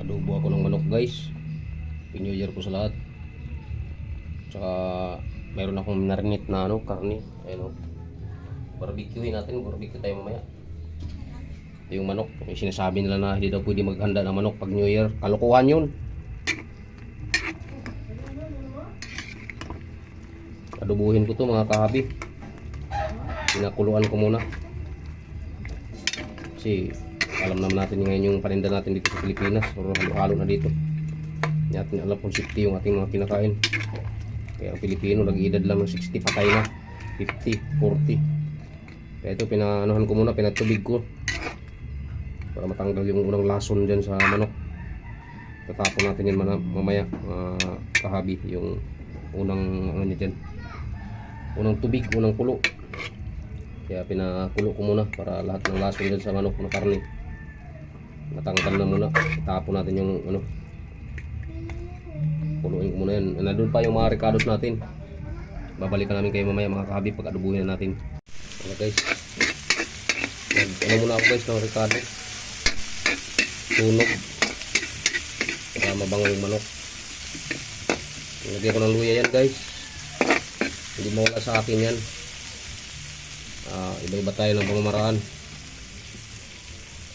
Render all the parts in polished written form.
Adobo ako ng manok guys. Happy New Year po sa lahat. Tsaka mayroon akong marinate na karne. Ayun o. Barbecuein natin. Barbecue tayo mamaya. Ito yung manok. Yung sinasabi nila na hindi daw pwede maghanda ng manok pag New Year. Kalokohan yun. Adobuhin ko to mga kahabi. Pinakuluan ko muna. Kasi alam naman natin ngayon yung paninda natin dito sa Pilipinas. Pero halo-halo na dito. Hindi natin alam kung 60 yung ating mga kinakain. Kaya ang Pilipino nag-iedad lang ng 60, patay na 50, 40. Kaya ito pinaanuhan ko muna, pinatubig ko para matanggal yung unang lason dyan sa manok. Tatapon natin yan mamaya kahabi. Yung unang ano dyan, unang tubig, unang kulo. Kaya pinakulo ko muna para lahat ng lason dyan sa manok na karne matanggal na muna. Itapon natin yung ano, kuluin ko muna yan. Nandun pa yung mga ricados natin. Babalikan namin kayo mamaya mga kahabi pag adobuhin na natin. Okay guys, ano muna ako guys ng ricado, tunog para mabango yung manok. Lagyan ko ng luya yan guys, hindi mawala sa akin yan. Iba-iba tayo ng pamamaraan.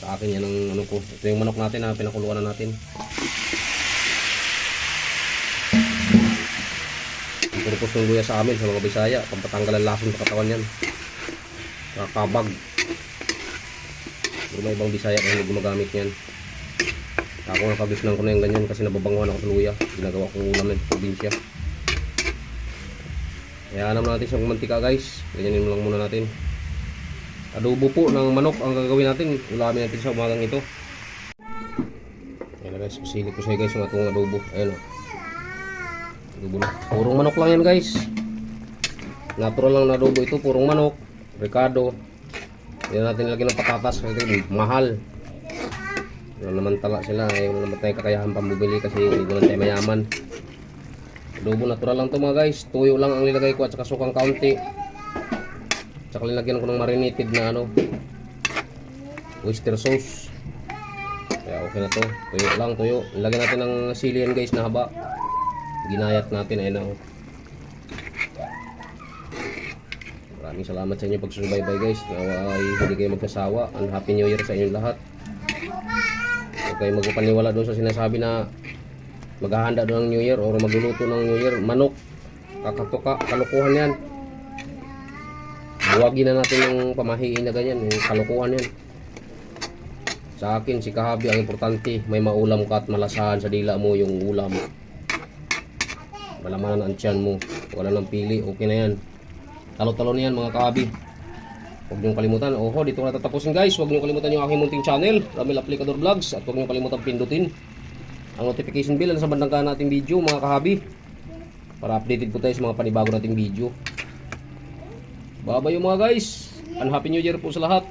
Sa akin yan ang ano ko. Ito yung manok natin na pinakuluan na natin. Ang purpose ng luya sa amin sa mga Bisaya, pampatanggal ang lason sa katawan yan, kakabag. Pero may ibang Bisaya na hindi gumagamit yan. Ako nga kabisnan ko na yung ganyan kasi nababanguhan ako sa luya. Ginagawa kong ulam na sa probinsya. Kaya naman natin siyang mantika guys. Ganyanin lang muna natin. Adobo po ng manok ang gagawin natin. Ulamin natin sa umagang ito. Ayan na guys, pasilip ko sa'yo guys yung atong adobo. Ayan o. Adobo na. Purong manok lang yan guys. Natural lang na adobo ito. Purong manok, ricado. Hindi natin nilagyan ng patatas kasi mahal. Wala naman tala sila. Wala naman tayong kakayahan pambubili kasi hindi naman tayo mayaman. Adobo natural lang to mga guys. Tuyo lang ang nilagay ko at saka sukang kaunti. Tsaka linagyan ko ng marinated na oyster sauce. Kaya okay na to. Tuyo lang, tuyo. Ilagyan natin ng sili yan guys na haba. Ginayat natin. Ayun o. Maraming salamat sa inyo pagsusubaybay guys. Naway hindi kayo magsasawa. And Happy New Year sa inyong lahat. Huwag kayo magpapaniwala doon sa sinasabi na maghahanda doon ng New Year o magluluto ng New Year. Manok. Kakatuka. Kalukuhan yan. Buwagin na natin yung pamahiin na ganyan. Yung kalukuhan yan. Sa akin, si kahabi, ang importante, may maulam ka at malasahan sa dila mo yung ulam. Malamanan ang tiyan mo. Wala nang pili. Okay na yan. Talo-talo na yan mga kahabi. Huwag niyong kalimutan. Oho, dito ko natatapusin guys. Huwag niyong kalimutan yung aking munting channel, Ramil Aplicador Vlogs. At huwag niyong kalimutan pindutin ang notification bell sa bandang kanan nating video mga kahabi. Para updated po tayo sa mga panibago nating video. Bye-bye mga guys. And Happy New Year po sa lahat.